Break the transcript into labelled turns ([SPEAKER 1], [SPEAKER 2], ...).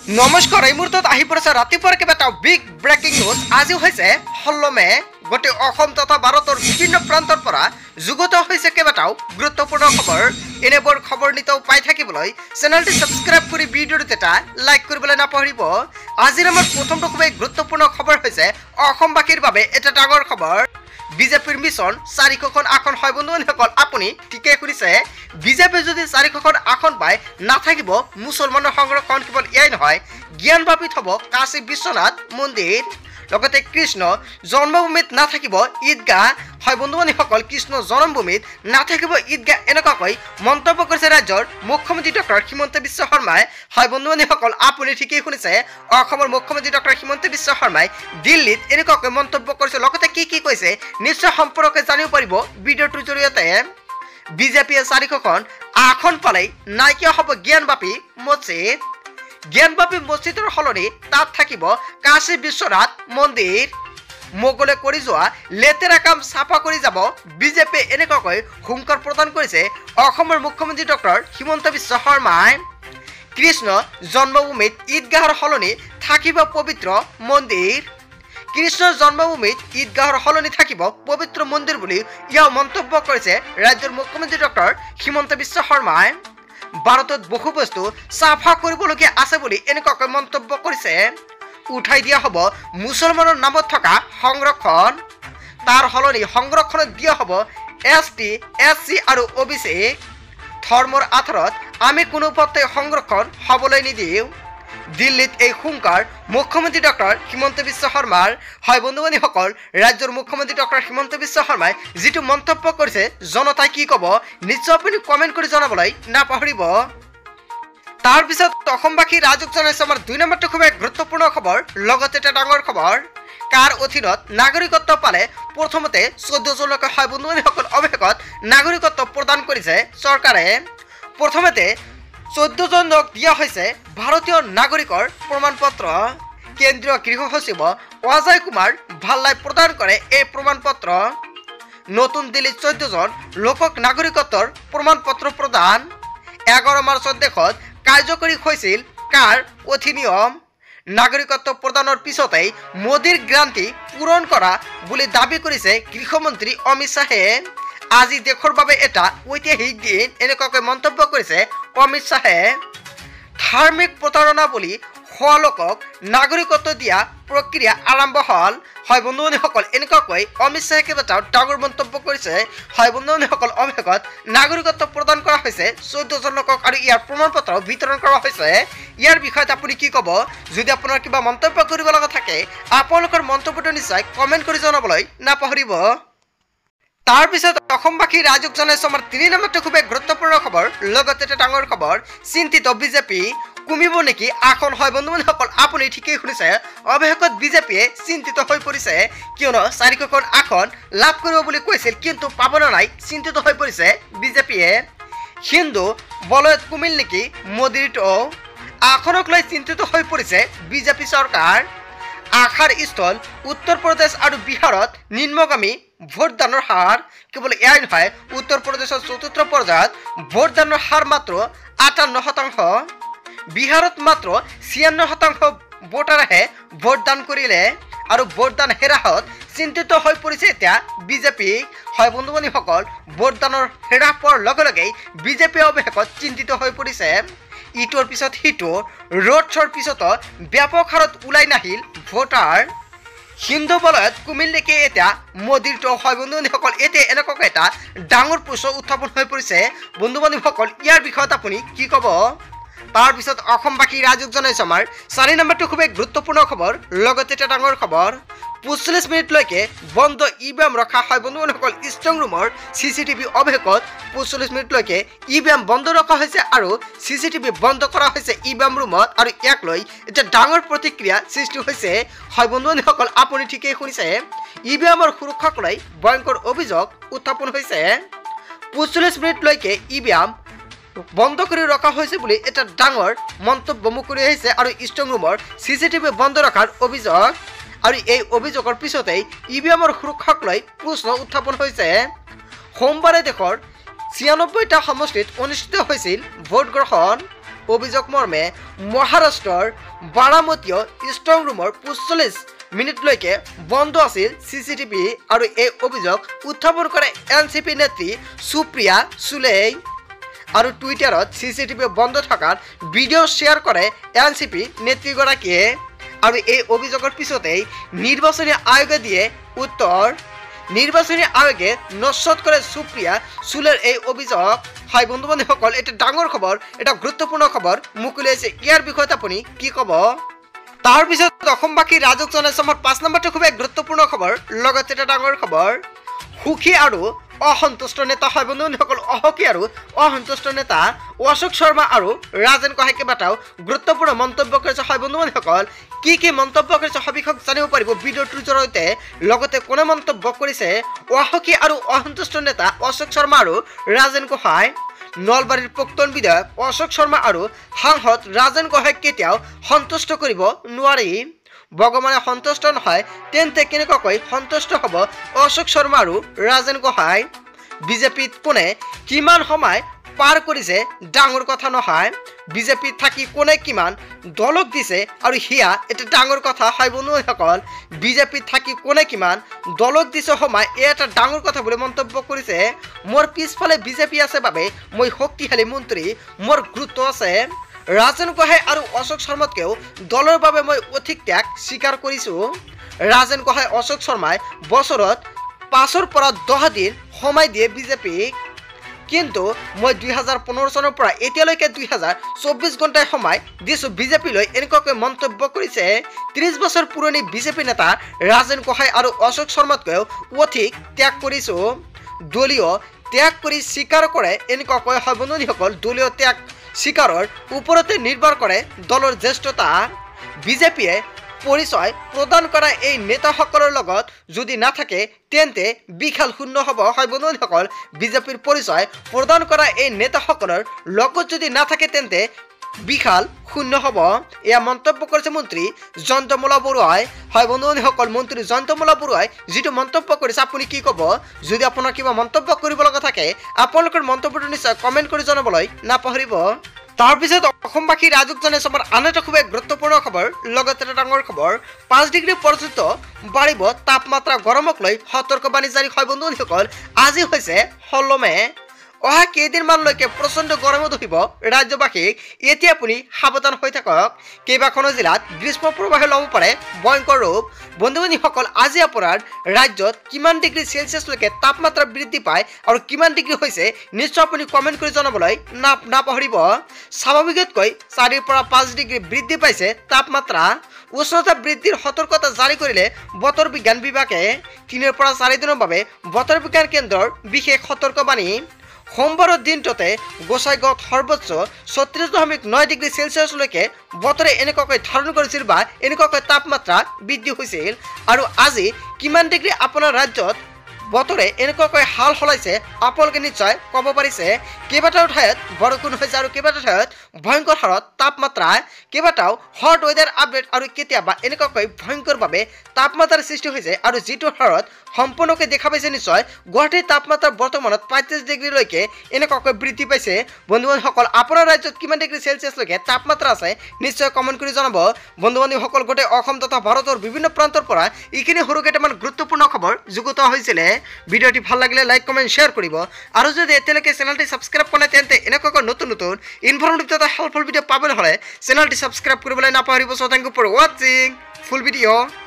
[SPEAKER 1] নমস্কাৰ এই মুহূৰ্তত আহি পৰিছে ৰাতিপুৱাৰ কেইবাটাও বিগ ব্ৰেকিং নিউজ। আজি হৈছে 16 মে। গোটেই অসম তথা ভাৰতৰ বিভিন্ন প্ৰান্তৰ পৰা যুগত হৈছে কেইবাটাও গুৰুত্বপূৰ্ণ খবৰ। এনেবোৰ খবৰ নিতৌ পাই থাকিবলৈ চেনেলটি সাবস্ক্ৰাইব কৰি ভিডিঅ'টো এটা লাইক কৰিবলৈ নাপাহৰিব। আজিৰ আমাৰ প্ৰথমটো খুবেই গুৰুত্বপূৰ্ণ খবৰ হৈছে অসমবাসীৰ বাবে এটা ডাঙৰ খবৰ। বিজেপিৰ মিছন 400খন আসন হয় বন্ধুসকল, আপুনি ঠিকে শুনিছে। বিজেপি যদি 400খন আসন পায় নাথাকিব মুছলমানৰ সংৰক্ষণ। কেৱল এয়াই নহয়, জ্ঞানবাপীত হ'ব কাশী বিশ্বনাথ মন্দিৰ। লগতে কৃষ্ণ জন্মভূমিত নাথাকিব ঈদগাহ। হয় বন্ধুসকল, কৃষ্ণ জন্মভূমিত নাথাকিব ঈদগাহ এনেকুৱাকৈ মন্তব্য কৰিছে ৰাজ্যৰ মুখ্যমন্ত্ৰী ডক্টৰ হিমন্ত বিশ্ব শৰ্মাই। হয় বন্ধুসকল, আপুনি ঠিকেই শুনিছে। অসমৰ মুখ্যমন্ত্ৰী ডক্টৰ হিমন্ত বিশ্ব শৰ্মাই দিল্লীত এনেকুৱাকৈ মন্তব্য কৰিছে। লগতে কি কৈছে নিশ্চয় সম্পৰ্কে জানিব পাৰিব ভিডিঅ'টোৰ জৰিয়তে। বিজেপিয়ে 400খন আসন পালেই নাইকিয়া হ'ব জ্ঞানবাপী মছজিদ। জ্ঞানবাপী মছজিদৰ সলনি তাত থাকিব কাশী বিশ্বনাথ মন্দিৰ। মোগলে কৰি যোৱা লেতেৰা কাম চাফা কৰি যাব বিজেপিয়ে এনেকুৱাকৈ হুংকাৰ প্ৰদান কৰিছে অসমৰ মুখ্যমন্ত্ৰী ডক্টৰ হিমন্ত বিশ্ব শৰ্মাই। কৃষ্ণ জন্মভূমিত ঈদগাহৰ সলনি থাকিব পবিত্ৰ মন্দিৰ। কৃষ্ণৰ জন্মভূমিত ঈদগাহৰ সলনি থাকিব পবিত্ৰ মন্দিৰ বুলি ইয়াও মন্তব্য কৰিছে ৰাজ্যৰ মুখ্যমন্ত্ৰী ডক্টৰ হিমন্ত বিশ্ব শৰ্মাই। ভাৰতত বহু বস্তু চাফা কৰিবলগীয়া আছে বুলি এনেকুৱাকৈ মন্তব্য কৰিছে। উঠাই দিয়া হ'ব মুছলমানৰ নামত থকা সংৰক্ষণ। তাৰ সলনি সংৰক্ষণত দিয়া হ'ব ST, SC আৰু OBC। ধৰ্মৰ আধাৰত আমি কোনো পথে সংৰক্ষণ হ'বলৈ নিদিওঁ। দিল্লীত এই হুংকাৰ মুখ্যমন্ত্ৰী ডক্টৰ হিমন্ত বিশ্ব শৰ্মাৰ। হয় বন্ধুসকল, ৰাজ্যৰ মুখ্যমন্ত্ৰী ডক্টৰ হিমন্ত বিশ্ব শৰ্মাই যিটো মন্তব্য কৰিছে জনতাই কি ক'ব নিশ্চয় আপুনি কমেণ্ট কৰি জনাবলৈ নাপাহৰিব। তাৰপিছত অসমবাসী ৰাজক জনাইছে আমাৰ 2 নম্বৰটো খুবেই গুৰুত্বপূৰ্ণ খবৰ। লগতে এটা ডাঙৰ খবৰ, কাৰ অধীনত নাগৰিকত্ব পালে প্ৰথমতে 14জনকৈ হয় বন্ধুসকল অৱশেষত নাগৰিকত্ব প্ৰদান কৰিছে চৰকাৰে। প্ৰথমতে 14জনক দিয়া হৈছে ভাৰতীয় নাগৰিকৰ প্ৰমাণ পত্ৰ। কেন্দ্ৰীয় গৃহ সচিব অজয় কুমাৰ ভাল্লাই প্ৰদান কৰে এই প্ৰমাণ পত্ৰ। নতুন দিল্লীত 14জন লোকক নাগৰিকত্বৰ প্ৰমাণ পত্ৰ প্ৰদান। 11 মাৰ্চত দেশত কাৰ্যকৰী হৈছিল কাৰ অধিনিয়ম। নাগৰিকত্ব প্ৰদানৰ পিছতেই মোদীৰ গ্ৰান্টি পূৰণ কৰা বুলি দাবী কৰিছে গৃহমন্ত্ৰী অমিত শ্বাহে। আজি দেশৰ বাবে এটা ঐতিহাসিক দিন এনেকুৱাকৈ মন্তব্য কৰিছে অমিত শ্বাহে। ধাৰ্মিক প্ৰতাৰণা বুলি হোৱা লোকক নাগৰিকত্ব দিয়া প্ৰক্ৰিয়া আৰম্ভ হ'ল। হয় বন্ধুসকল, এনেকুৱাকৈ অমিত শ্বাহে কেইবাটাও ডাঙৰ মন্তব্য কৰিছে। হয় বন্ধুসকল, অৱশেষত নাগৰিকত্ব প্ৰদান কৰা হৈছে 14জন লোকক আৰু ইয়াৰ প্ৰমাণ পত্ৰ বিতৰণ কৰা হৈছে। ইয়াৰ বিষয়ত আপুনি কি ক'ব? যদি আপোনাৰ কিবা মন্তব্য কৰিব লগা থাকে আপোনালোকৰ মন্তব্যটো নিশ্চয় কমেণ্ট কৰি জনাবলৈ নাপাহৰিব। তাৰপিছত অসমবাসী ৰাজক জনাইছে আমাৰ 3 নম্বৰটো খুবেই গুৰুত্বপূৰ্ণ খবৰ। লগতে এটা ডাঙৰ খবৰ, চিন্তিত বিজেপি কমিব নেকি আসন। হয় বন্ধুসকল, আপুনি ঠিকেই শুনিছে। অৱশেষত বিজেপিয়ে চিন্তিত হৈ পৰিছে, কিয়নো 400খন আসন লাভ কৰিব বুলি কৈছিল কিন্তু পাবলৈ নাই। চিন্তিত হৈ পৰিছে বিজেপিয়ে। হিন্দু বলয়ত কমিল নেকি মোদীৰ টৌ। আসনক লৈ চিন্তিত হৈ পৰিছে বিজেপি চৰকাৰ। আশাৰ স্থল উত্তৰ প্ৰদেশ আৰু বিহাৰত নিম্নগামী ভোটদানৰ হাৰ। কেৱল এয়াই নহয়, উত্তৰ প্ৰদেশৰ 4ৰ্থ পৰ্যায়ত ভোটদানৰ হাৰ মাত্ৰ 58%। বিহাৰত মাত্ৰ 96% ভোটাৰেহে ভোটদান কৰিলে আৰু ভোটদান হেৰাহত চিন্তিত হৈ পৰিছে এতিয়া বিজেপি। হয় বন্ধুসকল, ভোটদানৰ হেৰা পোৱাৰ লগে লগেই বিজেপি অৱশেষত চিন্তিত হৈ পৰিছে। ইটোৰ পিছত সিটো ৰোড শ্ব'ৰ পিছতো ব্যাপক হাৰত ওলাই নাহিল ভোটাৰ। হিন্দু বলয়ত কমিল নেকি এতিয়া মোদীৰ টৌ। হয় বন্ধুসকল, এতিয়া এনেকুৱাকৈ এটা ডাঙৰ প্ৰশ্ন উত্থাপন হৈ পৰিছে। বন্ধু-বান্ধৱীসকল, ইয়াৰ বিষয়ত আপুনি কি ক'ব? তাৰপিছত অসমবাসী ৰাজক জনাইছে আমাৰ 4 নম্বৰটো খুবেই গুৰুত্বপূৰ্ণ খবৰ। লগতে এটা ডাঙৰ খবৰ, 45 মিনিটলৈকে বন্ধ EVM ৰখা। হয় বন্ধুসকল, ষ্ট্ৰং ৰুমৰ CCTV অৱশেষত 45 মিনিটলৈকে EVM বন্ধ ৰখা হৈছে আৰু CCTV বন্ধ কৰা হৈছে EVM ৰুমত। আৰু ইয়াক লৈ এটা ডাঙৰ প্ৰতিক্ৰিয়া সৃষ্টি হৈছে। হয় বন্ধুসকল, আপুনি ঠিকেই শুনিছে। EVMৰ সুৰক্ষাক লৈ ভয়ংকৰ অভিযোগ উত্থাপন হৈছে। 45 মিনিটলৈকে EVM বন্ধ কৰি ৰখা হৈছে বুলি এটা ডাঙৰ মন্তব্য মুকলি হৈছে আৰু ষ্ট্ৰং ৰুমৰ CCTV বন্ধ ৰখাৰ অভিযোগ। আৰু এই অভিযোগৰ পিছতেই EVMৰ সুৰক্ষাক লৈ প্ৰশ্ন উত্থাপন হৈছে। সোমবাৰে দেশৰ 96টা সমষ্টিত অনুষ্ঠিত হৈছিল ভোট গ্ৰহণ। অভিযোগ মৰ্মে মহাৰাষ্ট্ৰৰ বাৰামতীয় ষ্ট্ৰং ৰুমৰ 45 মিনিটলৈকে বন্ধ আছিল চিচিটিভি আৰু এই অভিযোগ উত্থাপন কৰে এনচিপি নেত্ৰী সুপ্ৰিয়া সুলেই আৰু টুইটাৰত চিচিটিভি বন্ধ থকাৰ ভিডিঅ' শ্বেয়াৰ কৰে এনচিপি নেত্ৰীগৰাকীয়ে আৰু এই অভিযোগৰ পিছতেই নিৰ্বাচনী আয়োগে দিয়ে উত্তৰ নিৰ্বাচনী আয়োগে নস্বত কৰে সুপ্ৰিয়া সুলেৰ এই অভিযোগ হয় বন্ধু বান্ধৱীসকল এটা ডাঙৰ খবৰ এটা গুৰুত্বপূৰ্ণ খবৰ মোক উলিয়াইছে ইয়াৰ বিষয়ত আপুনি কি ক'ব তাৰ পিছত অসমবাসী ৰাজক জনাইছে আমাৰ 5 নম্বৰটো খুব গুৰুত্বপূৰ্ণ খবৰ লগতে এটা ডাঙৰ খবৰ সুখী আৰু অসন্তুষ্ট নেতা হয় বন্ধুসকল অহকি আৰু অসন্তুষ্ট নেতা অশোক শৰ্মা আৰু ৰাজেন গোহাঁই কেইবাটাও গুৰুত্বপূৰ্ণ মন্তব্য কৰিছে হয় বন্ধুসকল কি মন্তব্য কৰিছে সবিশেষ জানিব পাৰিব ভিডিঅ'টোৰ জৰিয়তে লগতে কোনে মন্তব্য কৰিছে অহকি আৰু অসন্তুষ্ট নেতা অশোক শৰ্মা আৰু ৰাজেন গোহাঁই নলবাৰীৰ প্ৰাক্তন বিধায়ক অশোক শৰ্মা আৰু সাংসদ ৰাজেন গোহাঁইক কেতিয়াও সন্তুষ্ট কৰিব নোৱাৰি ভগৱানে সন্তুষ্ট নহয় তেন্তে কেনেকৈ সন্তুষ্ট হ'ব অশোক শৰ্মা আৰু ৰাজেন গোহাঁই বিজেপিত কোনে কিমান সময় পাৰ কৰিছে ডাঙৰ কথা নহয় বিজেপিত থাকি কোনে কিমান দলক দিছে আৰু হিয়া এটা ডাঙৰ কথা হয় বন্ধুসকল বিজেপিত থাকি কোনে কিমান দলক দিছে সময় এটা ডাঙৰ কথা বুলি মন্তব্য কৰিছে মোৰ পিছফালে বিজেপি আছে বাবে মই শক্তিশালী মন্ত্ৰী মোৰ গুৰুত্ব আছে ৰাজেন গোহাঁই আৰু অশোক শৰ্মাতকেও দলৰ বাবে মই অধিক ত্যাগ স্বীকাৰ কৰিছোঁ ৰাজেন গোহাঁই অশোক শৰ্মাই বছৰত 5 পৰা 10 দিন সময় দিয়ে বিজেপিক কিন্তু মই 2015 চনৰ পৰা এতিয়ালৈকে 2024 ঘণ্টাই সময় দিছোঁ বিজেপিলৈ এনেকুৱাকৈ মন্তব্য কৰিছে 30 বছৰ পুৰণি বিজেপি নেতা ৰাজেন গোহাঁই আৰু অশোক শৰ্মাতকৈও অধিক ত্যাগ কৰিছোঁ দলীয় ত্যাগ কৰি স্বীকাৰ কৰে এনেকুৱাকৈ হয় বন্ধুসকল দলীয় ত্যাগ স্বীকাৰৰ ওপৰতে নিৰ্ভৰ কৰে দলৰ জ্যেষ্ঠতা বিজেপিয়ে পৰিচয় প্ৰদান কৰা এই নেতাসকলৰ লগত যদি নাথাকে তেন্তে বিশাল শূন্য হ'ব হয় বন্ধুসকল বিজেপিৰ পৰিচয় প্ৰদান কৰা এই নেতাসকলৰ লগত যদি নাথাকে তেন্তে বিশাল শূন্য হ'ব এয়া মন্তব্য কৰিছে মন্ত্ৰী জয়ন্তমলা বৰুৱাই হয় বন্ধুসকল মন্ত্ৰী জয়ন্তমলা বৰুৱাই যিটো মন্তব্য কৰিছে আপুনি কি ক'ব যদি আপোনাৰ কিবা মন্তব্য কৰিব লগা থাকে আপোনালোকৰ মন্তব্যটো নিশ্চয় কমেণ্ট কৰি জনাবলৈ নাপাহৰিব তাৰপিছত অসমবাসী ৰাজক জনাইছে আমাৰ আন এটা খুব গুৰুত্বপূৰ্ণ খবৰ লগতে এটা ডাঙৰ খবৰ 5 ডিগ্ৰী পৰ্যন্ত বাঢ়িব তাপমাত্ৰা গৰমক লৈ সতৰ্কবাণী জাৰি হয় বন্ধুসকল আজি হৈছে 16 মে অহা কেইদিনমানলৈকে প্ৰচণ্ড গৰমত ধৰিব ৰাজ্যবাসীক এতিয়া আপুনি সাৱধান হৈ থাকক কেইবাখনো জিলাত গ্ৰীষ্ম প্ৰবাহে ল'ব পাৰে ভয়ংকৰ ৰূপ বন্ধুসকল আজি আপোনাৰ ৰাজ্যত কিমান ডিগ্ৰী চেলচিয়াছলৈকে তাপমাত্ৰা বৃদ্ধি পায় আৰু কিমান ডিগ্ৰী হৈছে নিশ্চয় আপুনি কমেণ্ট কৰি জনাবলৈ নাপাহৰিব স্বাভাৱিকতকৈ 4 পৰা 5 ডিগ্ৰী বৃদ্ধি পাইছে তাপমাত্ৰা উষ্ণতা বৃদ্ধিৰ সতৰ্কতা জাৰি কৰিলে বতৰ বিজ্ঞান বিভাগে 3 পৰা 4 দিনৰ বাবে বতৰ বিজ্ঞান কেন্দ্ৰৰ বিশেষ সতৰ্কবাণী সোমবাৰৰ দিনটোতে গোসাইগাঁৱত সৰ্বোচ্চ 36.9 ডিগ্ৰী চেলচিয়াছলৈকে বতৰে এনেকুৱাকৈ ধাৰণ কৰিছিল বা এনেকুৱাকৈ তাপমাত্ৰা বৃদ্ধি হৈছিল আৰু আজি কিমান ডিগ্ৰী আপোনাৰ ৰাজ্যত বতৰে এনেকুৱাকৈ হাল সলাইছে আপোনালোকে নিশ্চয় ক'ব পাৰিছে কেইবাটাও ঠাইত বৰষুণ হৈছে আৰু কেইবাটাও ঠাইত ভয়ংকৰ হাৰত তাপমাত্ৰা কেইবাটাও হট ৱেডাৰ আপডেট আৰু কেতিয়াবা এনেকুৱাকৈ ভয়ংকৰভাৱে তাপমাত্ৰাৰ সৃষ্টি হৈছে আৰু যিটো হাৰত সম্পূৰ্ণকৈ দেখা পাইছে নিশ্চয় গুৱাহাটীৰ তাপমাত্ৰা বৰ্তমানত 35 ডিগ্ৰীলৈকে এনেকুৱাকৈ বৃদ্ধি পাইছে বন্ধুসকল আপোনাৰ ৰাজ্যত কিমান ডিগ্ৰী চেলচিয়াছলৈকে তাপমাত্ৰা আছে নিশ্চয় কমেণ্ট কৰি জনাব বন্ধুসকল গোটেই অসম তথা ভাৰতৰ বিভিন্ন প্ৰান্তৰ পৰা এইখিনি সৰু কেইটামান গুৰুত্বপূৰ্ণ খবৰ যুগুত হৈছিলে ভিডিঅ'টি ভাল লাগিলে লাইক কমেণ্ট শ্বেয়াৰ কৰিব আৰু যদি এতিয়ালৈকে চেনেলটি সাবস্ক্ৰাইব কৰা নাই তেন্তে এনেকুৱাকৈ নতুন ইনফৰ্মেটিভ তথা হেল্পফুল ভিডিঅ' পাবলৈ হ'লে চেনেলটি সাবস্ক্ৰাইব কৰিবলৈ নাপাহৰিব সো থ্যাংক ইউ ফৰ ৱাচিং ফুল ভিডিঅ'